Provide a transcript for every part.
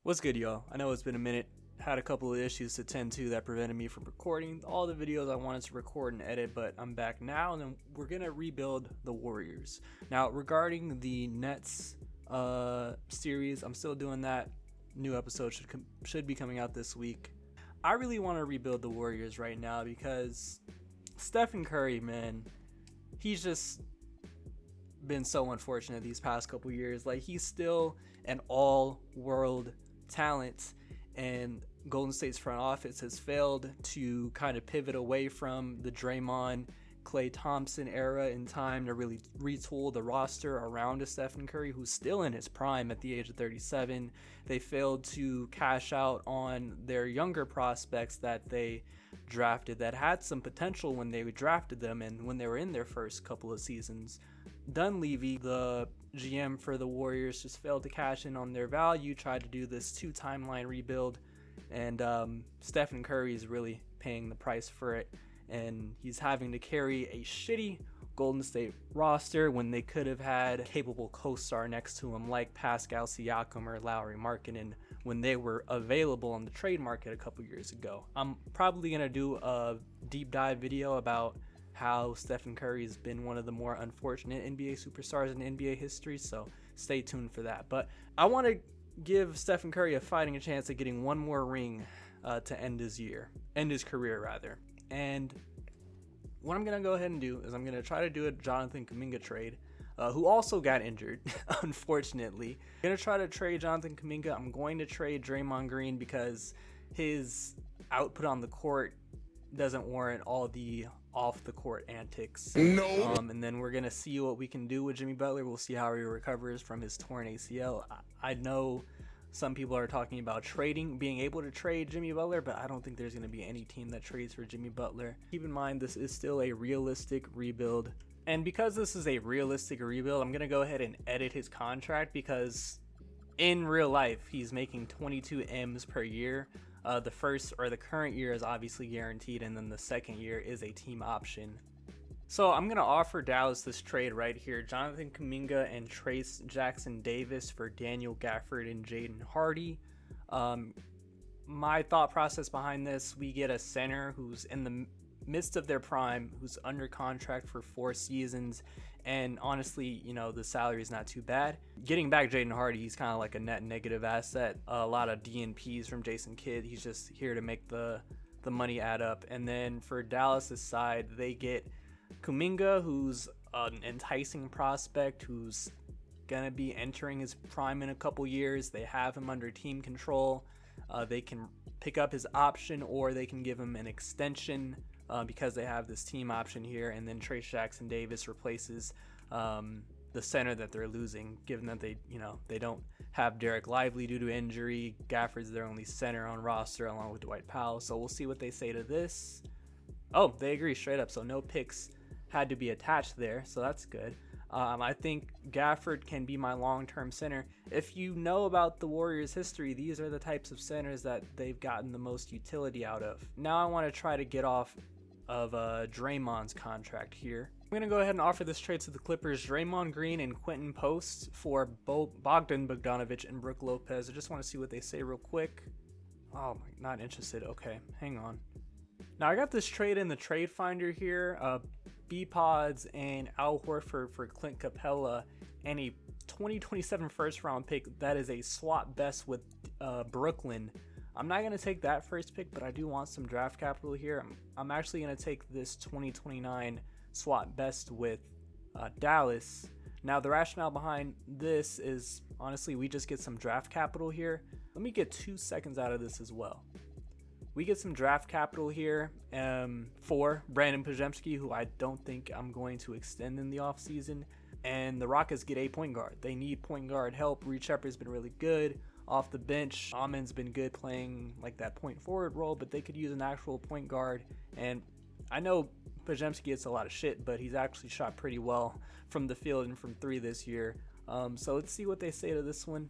What's good, y'all? I know it's been a minute. Had a couple of issues to tend to that prevented me from recording all the videos I wanted to record and edit, but I'm back now, and then we're gonna rebuild the Warriors. Now, regarding the Nets series, I'm still doing that. New episode should be coming out this week. I really want to rebuild the Warriors right now because Stephen Curry, man, he's just been so unfortunate these past couple years. Like, he's still an all-world talent, and Golden State's front office has failed to kind of pivot away from the Draymond, Klay Thompson era in time to really retool the roster around a Stephen Curry who's still in his prime at the age of 37. They failed to cash out on their younger prospects that they drafted that had some potential when they drafted them and when they were in their first couple of seasons. Dunleavy, the GM for the Warriors, just failed to cash in on their value, tried to do this 2-timeline rebuild, and Stephen Curry is really paying the price for it, and he's having to carry a shitty Golden State roster when they could have had a capable co-star next to him like Pascal Siakam or Lauri Markkanen when they were available on the trade market a couple years ago. I'm probably going to do a deep dive video about how Stephen Curry has been one of the more unfortunate NBA superstars in NBA history, so stay tuned for that. But I want to give Stephen Curry a fighting chance at getting one more ring to end his career rather. And what I'm going to go ahead and do is I'm going to try to do a Jonathan Kuminga trade, who also got injured, unfortunately. I'm going to try to trade Jonathan Kuminga. I'm going to trade Draymond Green because his output on the court doesn't warrant all the off the court antics. No. And then we're gonna see what we can do with Jimmy Butler. We'll see how he recovers from his torn ACL. I know some people are talking about being able to trade Jimmy Butler, but I don't think there's gonna be any team that trades for Jimmy Butler. Keep in mind, this is still a realistic rebuild. And because this is a realistic rebuild, I'm gonna go ahead and edit his contract because in real life, he's making 22 M's per year. The current year is obviously guaranteed, and then the second year is a team option. So I'm going to offer Dallas this trade right here. Jonathan Kuminga and Trace Jackson Davis for Daniel Gafford and Jaden Hardy. My thought process behind this, we get a center who's in the midst of their prime, who's under contract for 4 seasons, and honestly, the salary is not too bad. Getting back Jaden Hardy, he's kind of like a net negative asset. A lot of DNPs from Jason Kidd. He's just here to make the money add up. And then for Dallas's side, they get Kuminga, who's an enticing prospect, who's gonna be entering his prime in a couple years. They have him under team control. They can pick up his option, or they can give him an extension because they have this team option here. And then Trace Jackson Davis replaces the center that they're losing, given that they don't have Derek Lively due to injury. Gafford's their only center on roster along with Dwight Powell. So we'll see what they say to this. Oh, they agree straight up. So no picks had to be attached there. So that's good. I think Gafford can be my long-term center. If you know about the Warriors' history, these are the types of centers that they've gotten the most utility out of. Now I want to try to get off of Draymond's contract here. I'm going to go ahead and offer this trade to the Clippers. Draymond Green and Quentin Post for Bogdan Bogdanovic and Brook Lopez. I just want to see what they say real quick. Oh, not interested. Okay, hang on. Now I got this trade in the trade finder here. B-Pods and Al Horford for Clint Capella and a 2027 first round pick that is a swap best with Brooklyn. I'm not going to take that first pick, but I do want some draft capital here. I'm actually going to take this 2029 swap best with Dallas. Now the rationale behind this is, honestly, we just get some draft capital here. Let me get 2 seconds out of this as well. We get some draft capital here for Brandon Podziemski, who I don't think I'm going to extend in the offseason. And the Rockets get a point guard. They need point guard help. Reed Shepard's been really good off the bench. Amen's been good playing like that point forward role, but they could use an actual point guard. And I know Podziemski gets a lot of shit, but he's actually shot pretty well from the field and from 3 this year. So let's see what they say to this one.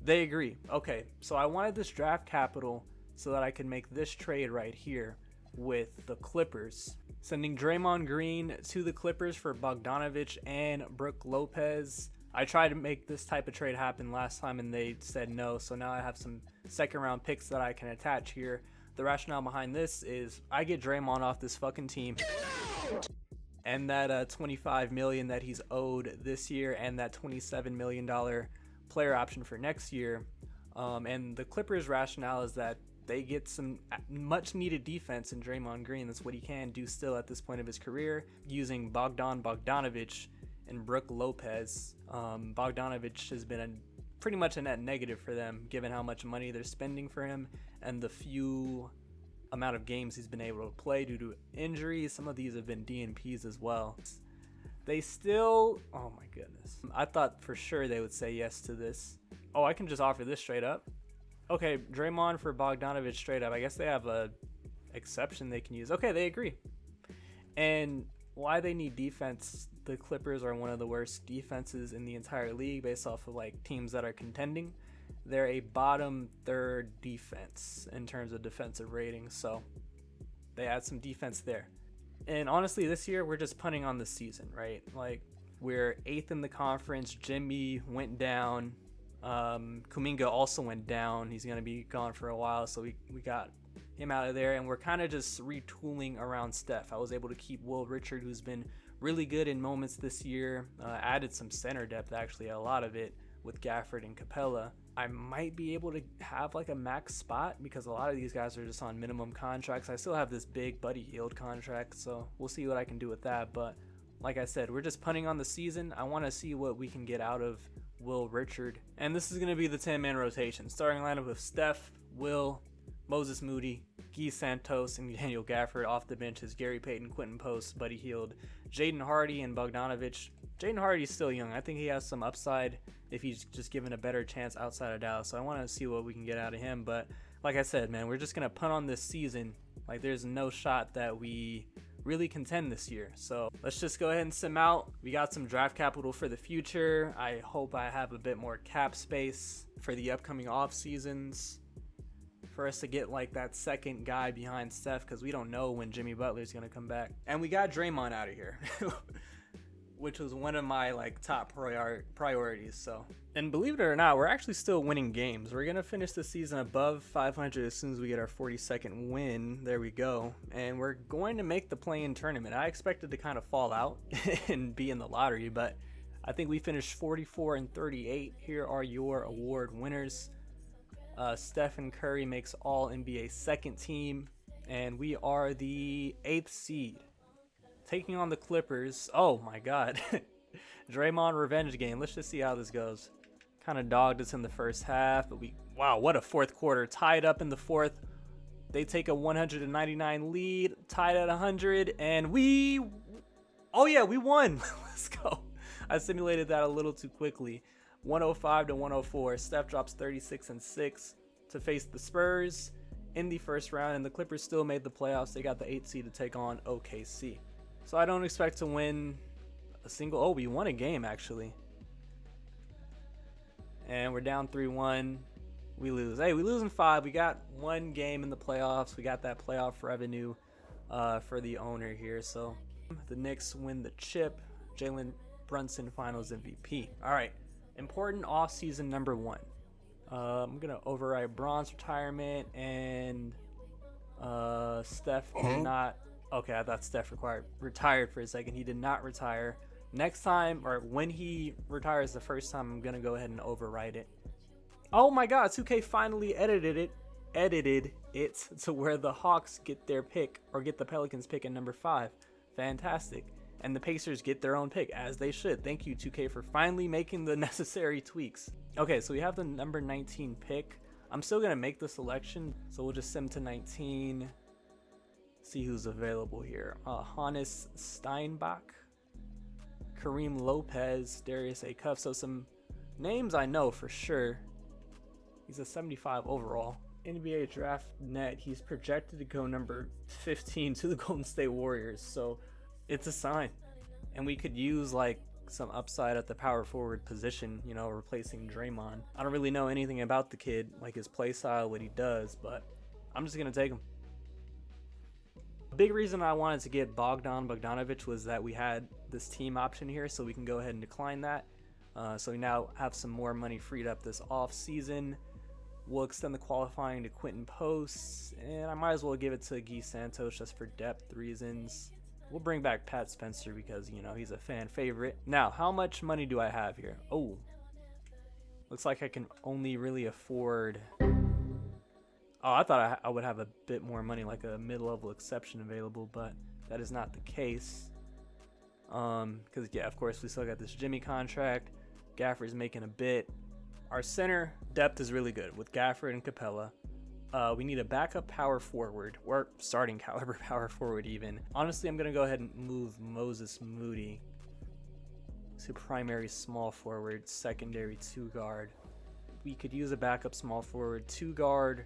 They agree. Okay, so I wanted this draft capital so that I could make this trade right here with the Clippers. Sending Draymond Green to the Clippers for Bogdanovic and Brook Lopez. I tried to make this type of trade happen last time and they said no, so now I have some second round picks that I can attach here. The rationale behind this is I get Draymond off this fucking team, and that $25 million that he's owed this year, and that $27 million player option for next year. And the Clippers' rationale is that they get some much needed defense in Draymond Green. That's what he can do still at this point of his career, using Bogdanovich and Brook Lopez. Bogdanovich has been pretty much a net negative for them, given how much money they're spending for him and the few amount of games he's been able to play due to injuries. Some of these have been DNPs as well. They still, oh my goodness, I thought for sure they would say yes to this. Oh, I can just offer this straight up. Okay, Draymond for Bogdanovich straight up. I guess they have a exception they can use. Okay, they agree. And why they need defense, the Clippers are one of the worst defenses in the entire league based off of like teams that are contending. They're a bottom third defense in terms of defensive ratings, so they add some defense there. And honestly, this year we're just punting on the season, right? Like, we're 8th in the conference. Jimmy went down. Kuminga also went down. He's going to be gone for a while, so we got him out of there. And we're kind of just retooling around Steph. I was able to keep Will Richard, who's been really good in moments this year. Added some center depth, actually, a lot of it, with Gafford and Capella. I might be able to have like a max spot because a lot of these guys are just on minimum contracts. I still have this big Buddy Hield contract, so we'll see what I can do with that. But like I said, we're just punting on the season. I want to see what we can get out of Will Richard. And this is going to be the 10-man rotation. Starting lineup of Steph, Will, Moses Moody, Guy Santos, and Daniel Gafford. Off the bench is Gary Payton, Quentin Post, Buddy Hield, Jaden Hardy, and Bogdanovich. Jaden Hardy's still young. I think he has some upside if he's just given a better chance outside of Dallas. So I want to see what we can get out of him. But like I said, man, we're just going to punt on this season. Like, there's no shot that we really contend this year. So let's just go ahead and sim out. We got some draft capital for the future. I hope I have a bit more cap space for the upcoming off seasons for us to get like that second guy behind Steph, because we don't know when Jimmy Butler's going to come back. And we got Draymond out of here. Which was one of my like top priorities. So, and believe it or not, we're actually still winning games. We're gonna finish the season above 500 as soon as we get our 42nd win. There we go. And we're going to make the play-in tournament. I expected to kind of fall out and be in the lottery, but I think we finished 44 and 38. Here are your award winners. Stephen Curry makes all NBA second team, and we are the 8th seed. Taking on the Clippers. Oh my god. Draymond revenge game. Let's just see how this goes. Kind of dogged us in the first half, but wow, what a fourth quarter. Tied up in the fourth. They take a 199 lead, tied at 100, and oh yeah, we won. Let's go. I simulated that a little too quickly. 105 to 104. Steph drops 36 and 6 to face the Spurs in the first round, and the Clippers still made the playoffs. They got the 8th seed to take on OKC. So I don't expect to win a single. Oh, we won a game actually. And we're down 3-1. We lose. Hey, we lose in 5. We got one game in the playoffs. We got that playoff revenue for the owner here. So the Knicks win the chip. Jalen Brunson Finals MVP. All right. Important offseason number 1. I'm going to override Bron's retirement, and Steph did not. Okay, I thought Steph retired for a second. He did not retire. Next time, or when he retires the first time, I'm going to go ahead and overwrite it. Oh my god, 2K finally edited it to where the Hawks get their pick, or get the Pelicans pick at number 5. Fantastic. And the Pacers get their own pick, as they should. Thank you, 2K, for finally making the necessary tweaks. Okay, so we have the number 19 pick. I'm still going to make the selection, so we'll just sim to 19. See who's available here. Hannes Steinbach, Kareem Lopez, Darius A. Cuff. So some names I know for sure. He's a 75 overall. NBA Draft Net, he's projected to go number 15 to the Golden State Warriors. So it's a sign. And we could use like some upside at the power forward position, you know, replacing Draymond. I don't really know anything about the kid, like his play style, what he does, but I'm just going to take him. Big reason I wanted to get Bogdanovich was that we had this team option here, so we can go ahead and decline that. So we now have some more money freed up this off season. We'll extend the qualifying to Quentin Post, and I might as well give it to Guy Santos just for depth reasons. We'll bring back Pat Spencer because, you know, he's a fan favorite. Now, how much money do I have here? Oh, looks like I can only really afford... Oh, I thought I would have a bit more money, like a mid-level exception available, but that is not the case. Because, yeah, of course, we still got this Jimmy contract. Gafford's making a bit. Our center depth is really good with Gafford and Capella. We need a backup power forward, or starting caliber power forward even. Honestly, I'm going to go ahead and move Moses Moody to primary small forward, secondary 2-guard. We could use a backup small forward, 2-guard.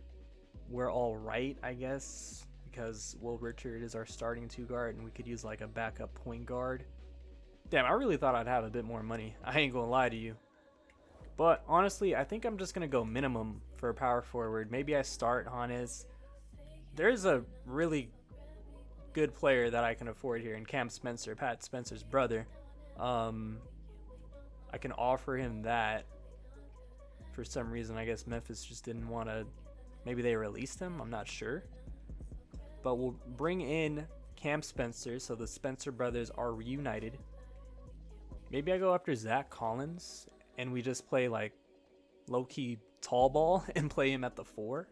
We're all right, I guess, because Will Richard is our starting 2-guard, and we could use like a backup point guard. Damn, I really thought I'd have a bit more money. I ain't gonna lie to you. But honestly, I think I'm just gonna go minimum for a power forward. Maybe I start Hannes. There's a really good player that I can afford here in Cam Spencer, Pat Spencer's brother. I can offer him that. For some reason, I guess Memphis just didn't want to. Maybe they released him. I'm not sure. But we'll bring in Cam Spencer, so the Spencer brothers are reunited. Maybe I go after Zach Collins and we just play like low-key tall ball and play him at the 4.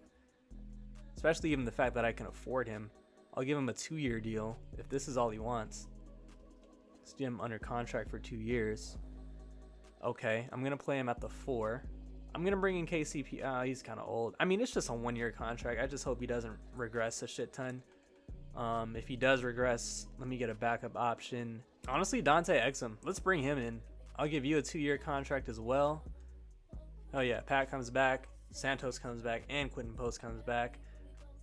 Especially even the fact that I can afford him. I'll give him a 2-year deal if this is all he wants. Let's get him under contract for 2 years. Okay, I'm going to play him at the 4. I'm going to bring in KCP. He's kind of old. I mean, it's just a 1-year contract. I just hope he doesn't regress a shit ton. If he does regress, let me get a backup option. Honestly, Dante Exum. Let's bring him in. I'll give you a 2-year contract as well. Oh, yeah. Pat comes back. Santos comes back. And Quentin Post comes back.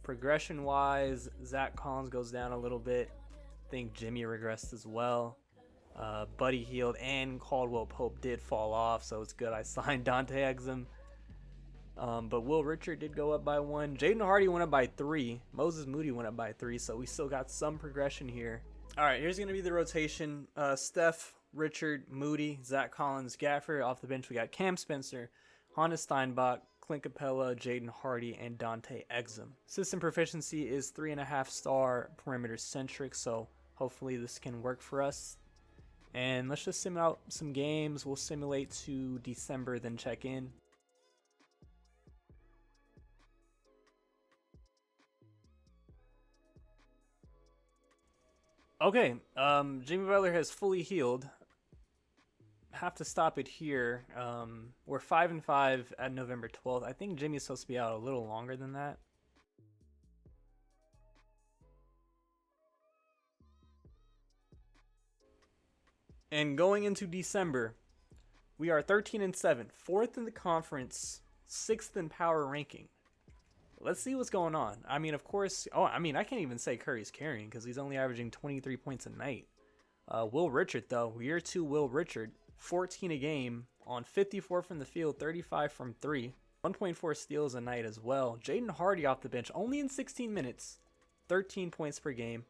Progression-wise, Zach Collins goes down a little bit. I think Jimmy regressed as well. Buddy Hield and Caldwell Pope did fall off, so it's good I signed Dante Exum. But Will Richard did go up by 1. Jaden Hardy went up by 3. Moses Moody went up by 3, so we still got some progression here. All right, here's going to be the rotation. Steph, Richard, Moody, Zach Collins, Gafford. Off the bench, we got Cam Spencer, Honda Steinbach, Clint Capella, Jaden Hardy, and Dante Exum. System proficiency is 3.5-star perimeter centric, so hopefully this can work for us. And let's just sim out some games. We'll simulate to December, then check in. Okay, Jimmy Butler has fully healed. Have to stop it here. We're 5-5 at November 12th. I think Jimmy's supposed to be out a little longer than that. And going into December, we are 13-7, 4th in the conference, 6th in power ranking. Let's see what's going on. I mean, of course, I can't even say Curry's carrying because he's only averaging 23 points a night. Will Richard, though, year 2 Will Richard, 14 a game on 54 from the field, 35 from 3, 1.4 steals a night as well. Jaden Hardy off the bench, only in 16 minutes, 13 points per game.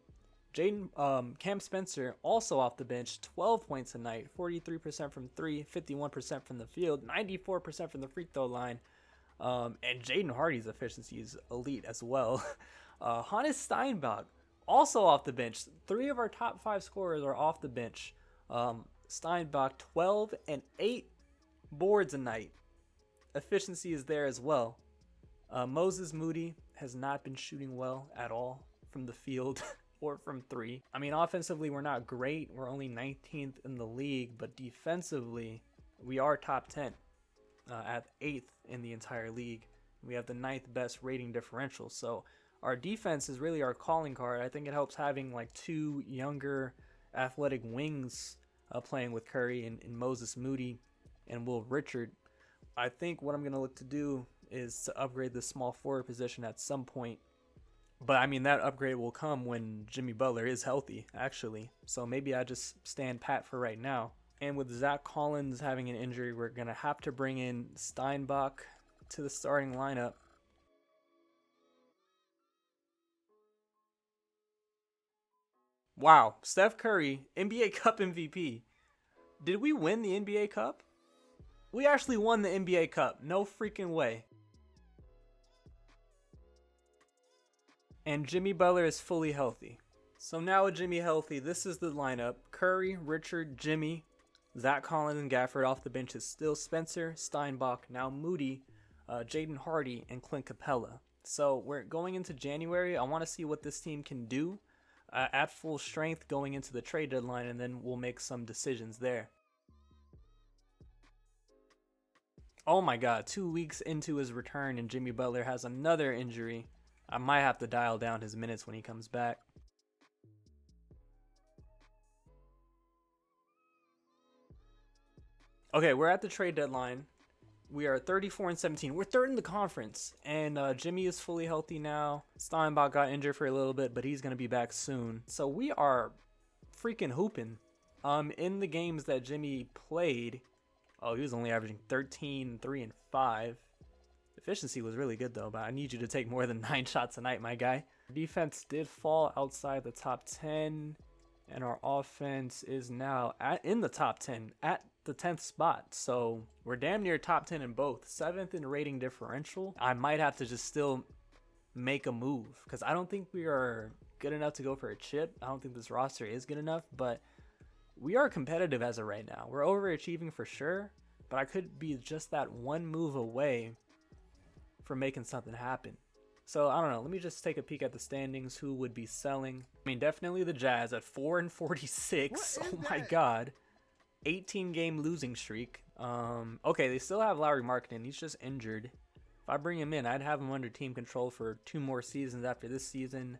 Cam Spencer also off the bench, 12 points a night, 43% from 3, 51% from the field, 94% from the free throw line. And Jaden Hardy's efficiency is elite as well. Hannes Steinbach also off the bench. 3 of our top 5 scorers are off the bench. Steinbach 12 and 8 boards a night. Efficiency is there as well. Moses Moody has not been shooting well at all from the field or from 3. I mean, offensively, we're not great. We're only 19th in the league, but defensively, we are top 10 at 8th in the entire league. We have the 9th best rating differential. So our defense is really our calling card. I think it helps having like 2 younger athletic wings playing with Curry and Moses Moody and Will Richard. I think what I'm going to look to do is to upgrade the small forward position at some point. But I mean, that upgrade will come when Jimmy Butler is healthy, actually. So maybe I just stand pat for right now. And with Zach Collins having an injury, we're going to have to bring in Steinbach to the starting lineup. Wow, Steph Curry, NBA Cup MVP. Did we win the NBA Cup? We actually won the NBA Cup. No freaking way. And Jimmy Butler is fully healthy. So now with Jimmy healthy, this is the lineup. Curry, Richard, Jimmy, Zach Collins, and Gafford. Off the bench is still Spencer, Steinbach, now Moody, Jaden Hardy, and Clint Capella. So we're going into January. I want to see what this team can do at full strength going into the trade deadline, and then we'll make some decisions there. Oh my God, 2 weeks into his return and Jimmy Butler has another injury. I might have to dial down his minutes when he comes back. Okay, we're at the trade deadline. We are 34-17. We're third in the conference, and Jimmy is fully healthy now. Steinbach got injured for a little bit, but he's gonna be back soon. So we are freaking hooping. In the games that Jimmy played, he was only averaging 13, 3, and 5. Efficiency was really good though, but I need you to take more than 9 shots a night, my guy. Defense did fall outside the top 10, and our offense is now in the top 10 at the 10th spot. So we're damn near top 10 in both. 7th in rating differential. I might have to just still make a move because I don't think we are good enough to go for a chip. I don't think this roster is good enough, but we are competitive as of right now. We're overachieving for sure, but I could be just that one move away from making something happen. So I don't know. Let me just take a peek at the standings. Who would be selling? I mean, definitely the Jazz at 4-46. Oh my God. 18-game losing streak. Okay, they still have Lauri Markkanen. He's just injured. If I bring him in, I'd have him under team control for 2 more seasons after this season.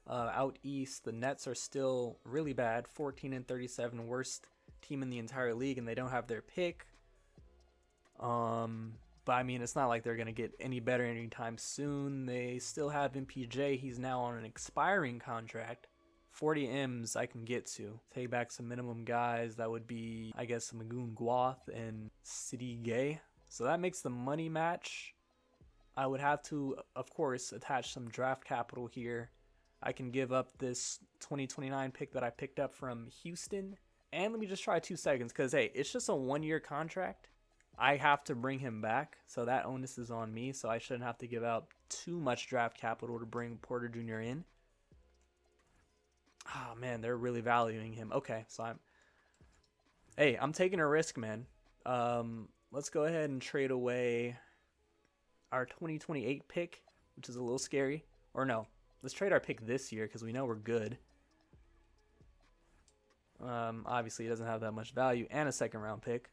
Out east, the Nets are still really bad. 14-37, worst team in the entire league, and they don't have their pick. But I mean, it's not like they're gonna get any better anytime soon. They still have MPJ. He's now on an expiring contract. 40 M's I can get to. Take back some minimum guys. That would be, I guess, Magoon Guath and City Gay. So that makes the money match. I would have to, of course, attach some draft capital here. I can give up this 2029 pick that I picked up from Houston. And let me just try 2 seconds because, hey, it's just a 1-year contract. I have to bring him back, so that onus is on me. So I shouldn't have to give out too much draft capital to bring Porter Jr. in. Oh man, they're really valuing him. Okay, so I'm taking a risk, man. Let's go ahead and trade away our 2028 pick, which is a little scary. Or no, let's trade our pick this year because we know we're good. Obviously, it doesn't have that much value, and a 2nd round pick.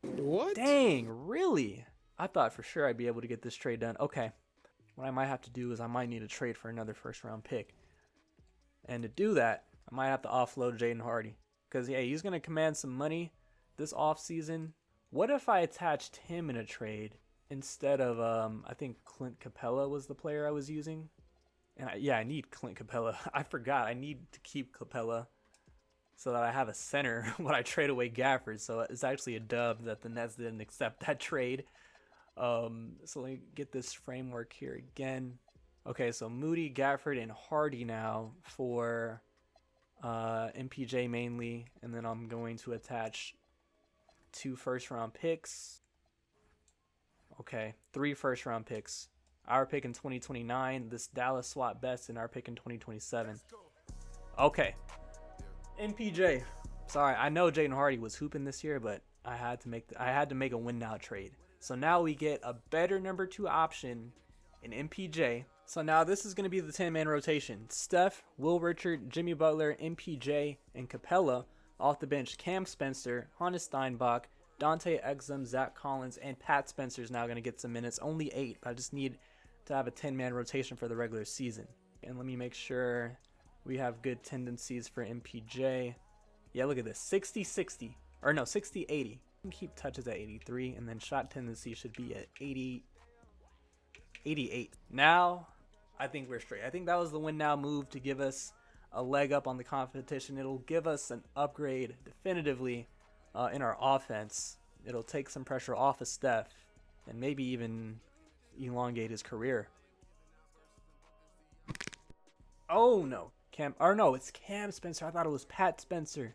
What? Dang, really? I thought for sure I'd be able to get this trade done. Okay, what I might have to do is I might need to trade for another 1st round pick. And to do that, I might have to offload Jaden Hardy. Because, yeah, he's going to command some money this offseason. What if I attached him in a trade instead of, I think Clint Capella was the player I was using? And, I need Clint Capella. I forgot. I need to keep Capella so that I have a center when I trade away Gafford. So it's actually a dub that the Nets didn't accept that trade. So let me get this framework here again. Okay, so Moody, Gafford, and Hardy now for MPJ mainly. And then I'm going to attach 2 first-round picks. Okay, 3 first-round picks. Our pick in 2029, this Dallas swap best, and our pick in 2027. Okay, MPJ. Sorry, I know Jaden Hardy was hooping this year, but I had to make a win now trade. So now we get a better number 2 option in MPJ. So now this is going to be the 10-man rotation. Steph, Will Richard, Jimmy Butler, MPJ, and Capella. Off the bench, Cam Spencer, Hannes Steinbach, Dante Exum, Zach Collins, and Pat Spencer's now going to get some minutes. Only 8, but I just need to have a 10-man rotation for the regular season. And let me make sure we have good tendencies for MPJ. Yeah, look at this. 60-60. Or no, 60-80. Keep touches at 83, and then shot tendency should be at 88. Now, I think we're straight. I think that was the win now move to give us a leg up on the competition. It'll give us an upgrade definitively in our offense. It'll take some pressure off of Steph and maybe even elongate his career. Oh no, it's Cam Spencer. I thought it was Pat Spencer.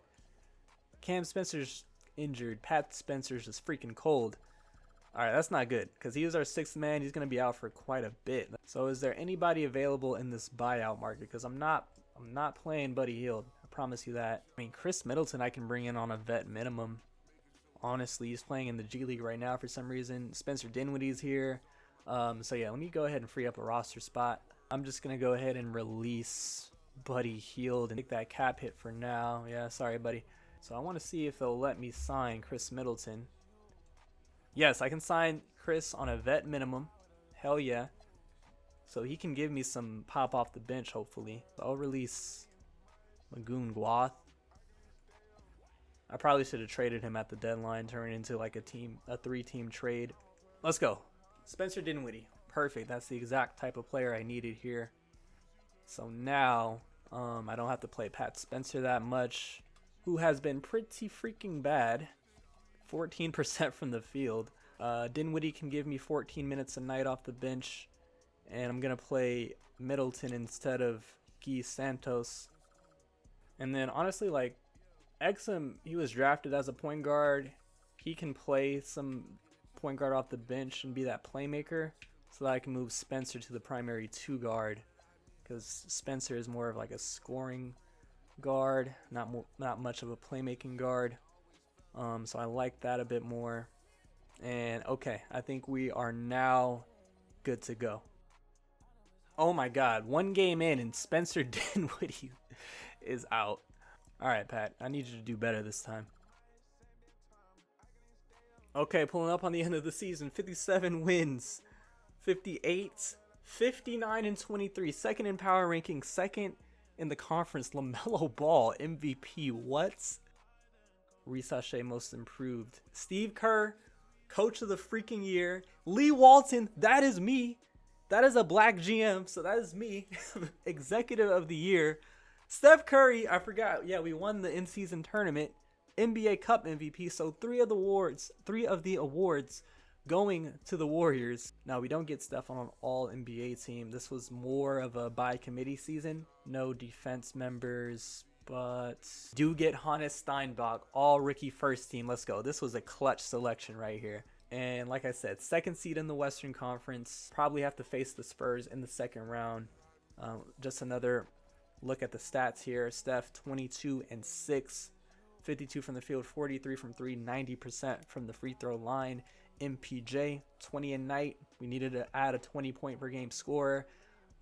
Cam Spencer's injured. Pat Spencer's just freaking cold. All right, that's not good because he was our sixth man. He's going to be out for quite a bit. So is there anybody available in this buyout market? Because I'm not playing Buddy Hield. I promise you that. I mean, Chris Middleton I can bring in on a vet minimum. Honestly, he's playing in the G League right now for some reason. Spencer Dinwiddie's here. So yeah, let me go ahead and free up a roster spot. I'm just going to go ahead and release Buddy Hield and take that cap hit for now. Yeah, sorry, buddy. So I want to see if they'll let me sign Chris Middleton. Yes, I can sign Chris on a vet minimum. Hell yeah. So he can give me some pop off the bench, hopefully. I'll release Magoon Guath. I probably should have traded him at the deadline, turn it into like a 3-team trade. Let's go. Spencer Dinwiddie. Perfect. That's the exact type of player I needed here. So now I don't have to play Pat Spencer that much, who has been pretty freaking bad. 14% from the field. Dinwiddie can give me 14 minutes a night off the bench, and I'm going to play Middleton instead of Guy Santos. And then honestly, like, Exum, he was drafted as a point guard. He can play some point guard off the bench and be that playmaker, so that I can move Spencer to the primary 2 guard, because Spencer is more of like a scoring guard, not much of a playmaking guard. So I like that a bit more. And okay, I think we are now good to go. Oh my God, 1 game in and Spencer Dinwiddie is out. All right, Pat, I need you to do better this time. Okay, pulling up on the end of the season, 57 wins, 58, 59 and 23, second in power ranking, second in the conference. LaMelo Ball, MVP, what? Reshape most improved. Steve Kerr, coach of the freaking year. Lee Walton, that is me. That is a black GM, so that is me. Executive of the year. Steph Curry, I forgot. Yeah, we won the in-season tournament. NBA Cup MVP, so 3 of the awards going to the Warriors. Now, we don't get Steph on an all-NBA team. This was more of a by-committee season. No defense members, but do get Hannes Steinbach, all rookie first team. Let's go. This was a clutch selection right here. And like I said, second seed in the Western Conference. Probably have to face the Spurs in the second round. Just another look at the stats here. Steph, 22 and 6, 52 from the field, 43 from 3, 90% from the free throw line. MPJ, 20 a night. We needed to add a 20-point per game scorer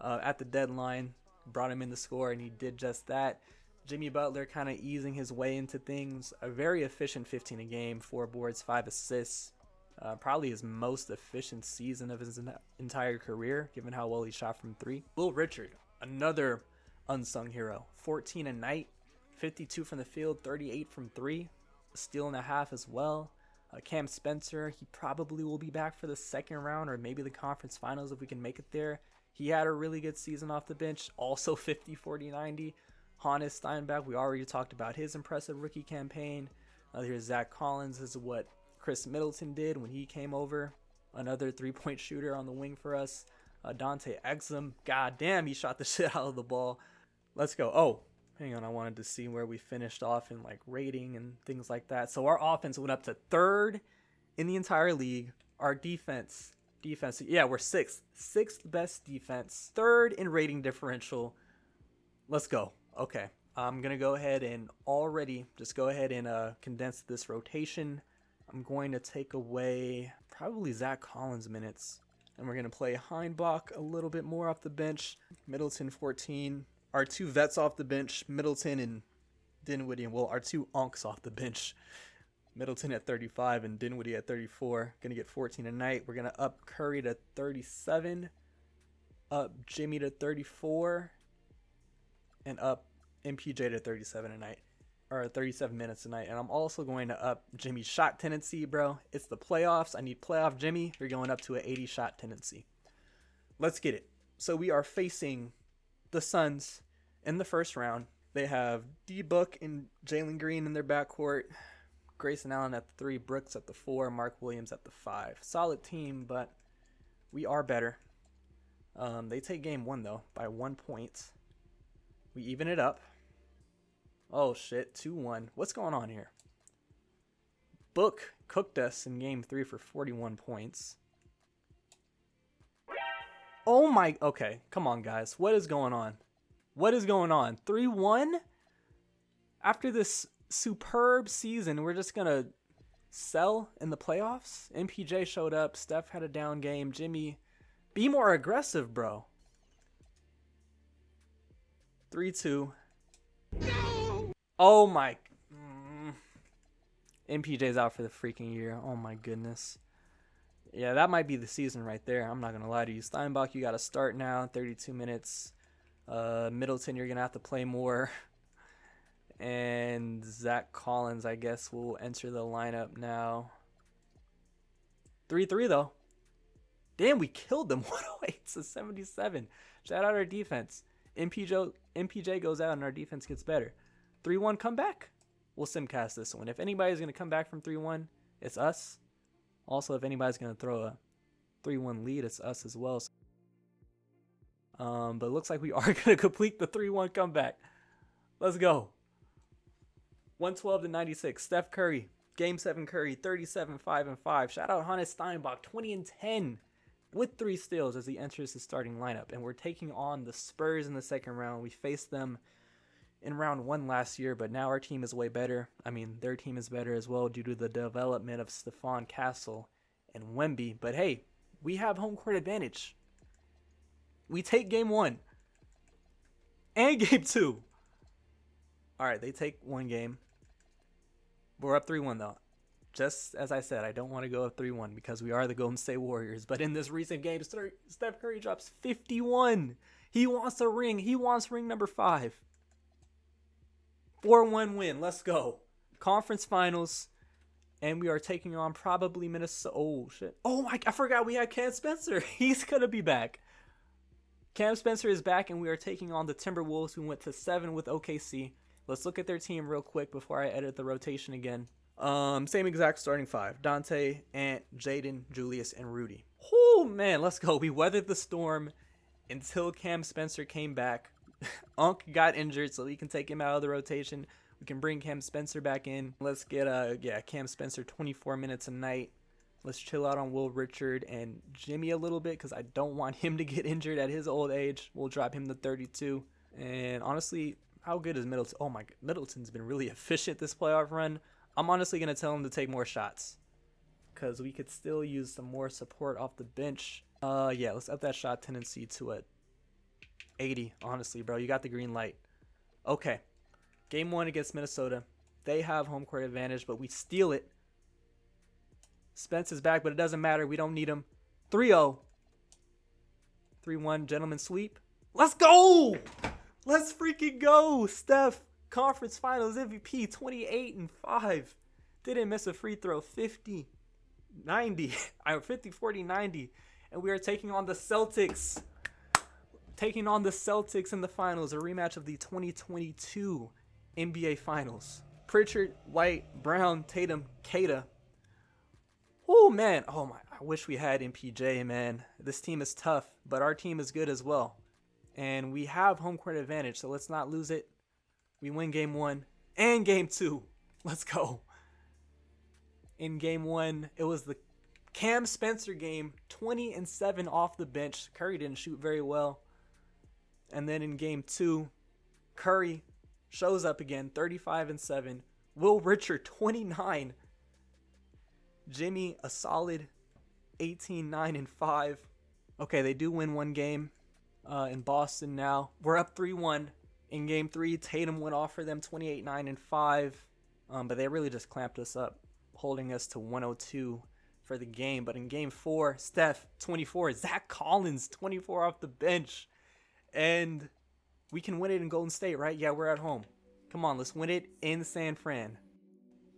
at the deadline. Brought him in the score, and he did just that. Jimmy Butler kind of easing his way into things. A very efficient 15 a game, 4 boards, 5 assists. Probably his most efficient season of his entire career, given how well he shot from 3. Will Richard, another unsung hero. 14 a night, 52 from the field, 38 from 3. A steal and a half as well. Cam Spencer, he probably will be back for the second round or maybe the conference finals if we can make it there. He had a really good season off the bench. Also 50, 40, 90. Hannes Steinbach, we already talked about his impressive rookie campaign. Here's Zach Collins. This is what Chris Middleton did when he came over. Another 3-point shooter on the wing for us. Dante Exum, god damn, he shot the shit out of the ball. Let's go. Oh, hang on, I wanted to see where we finished off in like rating and things like that. So our offense went up to 3rd in the entire league. Our defense, yeah, we're 6th best defense, 3rd in rating differential. Let's go. Okay, I'm gonna go ahead and condense this rotation. I'm going to take away probably Zach Collins minutes, and we're gonna play Heinbach a little bit more off the bench. Middleton 14. Our 2 vets off the bench, Middleton and Dinwiddie, and our 2 unks off the bench. Middleton at 35 and Dinwiddie at 34. Gonna get 14 a night. We're gonna up Curry to 37, up Jimmy to 34, and up MPJ to 37 a night, or 37 minutes a night. And I'm also going to up Jimmy's shot tendency, bro. It's the playoffs. I need playoff Jimmy. You're going up to an 80 shot tendency. Let's get it. So we are facing the Suns in the first round. They have D-Book and Jalen Green in their backcourt. Grayson Allen at the 3, Brooks at the 4, Mark Williams at the 5. Solid team, but we are better. They take game 1, though, by 1 point. We even it up. Oh, shit, 2-1. What's going on here? Book cooked us in game 3 for 41 points. Oh my, okay, come on guys. What is going on? What is going on? 3-1? After this superb season, we're just going to sell in the playoffs? MPJ showed up. Steph had a down game. Jimmy, be more aggressive, bro. 3-2. No! Oh my. MPJ's out for the freaking year. Oh my goodness. Yeah, that might be the season right there. I'm not going to lie to you. Steinbach, you got to start now. 32 minutes. Middleton, you're going to have to play more. And Zach Collins, I guess, will enter the lineup now. 3-3, though. Damn, we killed them. 108 to 77. Shout out our defense. MPJ goes out and our defense gets better. 3-1 comeback. We'll simcast this one. If anybody's going to come back from 3-1, it's us. Also, if anybody's going to throw a 3-1 lead, it's us as well. But it looks like we are going to complete the 3-1 comeback. Let's go. 112 to 96. Steph Curry. Game 7 Curry. 37, 5 and 5. Shout out Hannes Steinbach. 20 and 10 with 3 steals as he enters the starting lineup. And we're taking on the Spurs in the second round. We faced them in round 1 last year, but now our team is way better. I mean, their team is better as well due to the development of Stephon Castle and Wemby. But hey, we have home court advantage. We take game 1 and game 2. All right, they take 1 game. We're up 3-1 though. Just as I said, I don't want to go up 3-1 because we are the Golden State Warriors. But in this recent game, Steph Curry drops 51. He wants a ring. He wants ring number 5. 4-1 win. Let's go. Conference finals. And we are taking on probably Minnesota. Oh, shit. Oh, I forgot we had Cam Spencer. He's going to be back. Cam Spencer is back, and we are taking on the Timberwolves, who went to 7 with OKC. Let's look at their team real quick before I edit the rotation again. Same exact starting 5. Dante, Ant, Jaden, Julius, and Rudy. Oh, man. Let's go. We weathered the storm until Cam Spencer came back. Unk got injured, so we can take him out of the rotation. We can bring Cam Spencer back in. Let's get Cam Spencer 24 minutes a night. Let's chill out on Will Richard and Jimmy a little bit because I don't want him to get injured at his old age. We'll drop him to 32. And honestly, how good is Middleton? Oh my, Middleton's been really efficient this playoff run. I'm honestly going to tell him to take more shots because we could still use some more support off the bench. Yeah, let's up that shot tendency to a 80, honestly, bro. You got the green light. Okay. Game 1 against Minnesota. They have home court advantage, but we steal it. Spence is back, but it doesn't matter. We don't need him. 3-0. 3-1, gentleman sweep. Let's go! Let's freaking go! Steph, conference finals MVP, 28 and 5. Didn't miss a free throw. 50, 90. 50, 40, 90. And we are taking on the Celtics. Taking on the Celtics in the finals, a rematch of the 2022 NBA Finals. Pritchard, White, Brown, Tatum, Kata. Oh, man. Oh, my. I wish we had MPJ, man. This team is tough, but our team is good as well. And we have home court advantage, so let's not lose it. We win game 1 and game 2. Let's go. In game 1, it was the Cam Spencer game, 20 and 7 off the bench. Curry didn't shoot very well. And then in game 2, Curry shows up again, 35 and 7. Will Richard, 29. Jimmy, a solid 18, 9 and 5. Okay, they do win 1 game in Boston now. We're up 3-1. In game 3, Tatum went off for them, 28, 9 and 5. But they really just clamped us up, holding us to 102 for the game. But in game 4, Steph, 24. Zach Collins, 24 off the bench. And we can win it in Golden State, right? Yeah, we're at home. Come on, let's win it in San Fran.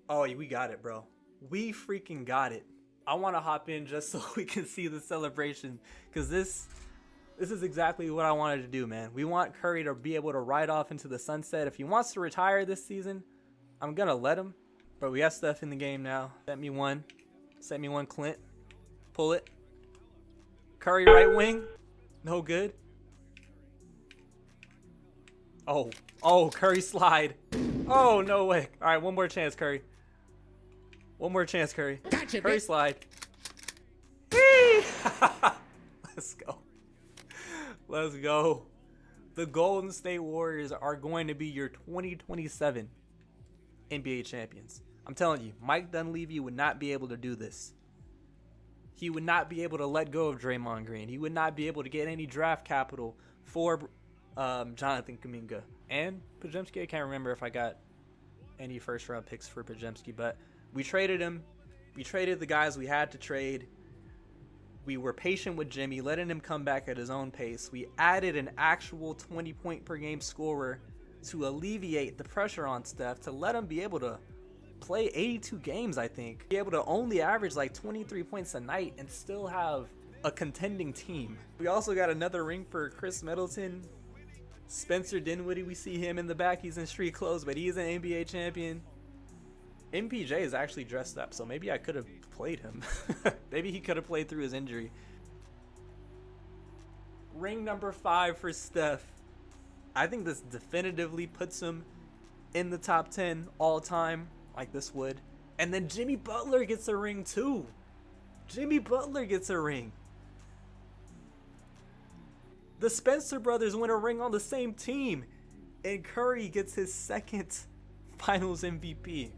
Oh, we got it, bro. We freaking got it. I want to hop in just so we can see the celebration because this is exactly what I wanted to do, man. We want Curry to be able to ride off into the sunset. If he wants to retire this season, I'm going to let him. But we got Steph in the game now. Set me one, Clint. Pull it. Curry right wing. No good. Oh, Curry slide. Oh, no way. All right, one more chance, Curry. One more chance, Curry. Gotcha, Curry bitch. slide. Whee! Let's go. Let's go. The Golden State Warriors are going to be your 2027 NBA champions. I'm telling you, Mike Dunleavy would not be able to do this. He would not be able to let go of Draymond Green. He would not be able to get any draft capital for Jonathan Kuminga. And Podziemski, I can't remember if I got any first round picks for Podziemski, but we traded him. We traded the guys we had to trade. We were patient with Jimmy, letting him come back at his own pace. We added an actual 20-point per game scorer to alleviate the pressure on Steph, to let him be able to play 82 games, I think. Be able to only average like 23 points a night and still have a contending team. We also got another ring for Chris Middleton. Spencer Dinwiddie, we see him in the back. He's in street clothes, but he's an NBA champion. MPJ is actually dressed up, so maybe I could have played him. Maybe he could have played through his injury. Ring number 5 for Steph. I think this definitively puts him in the top 10 all time, like this would. And then Jimmy Butler gets a ring too. Jimmy Butler gets a ring. The Spencer brothers win a ring on the same team. And Curry gets his second Finals MVP.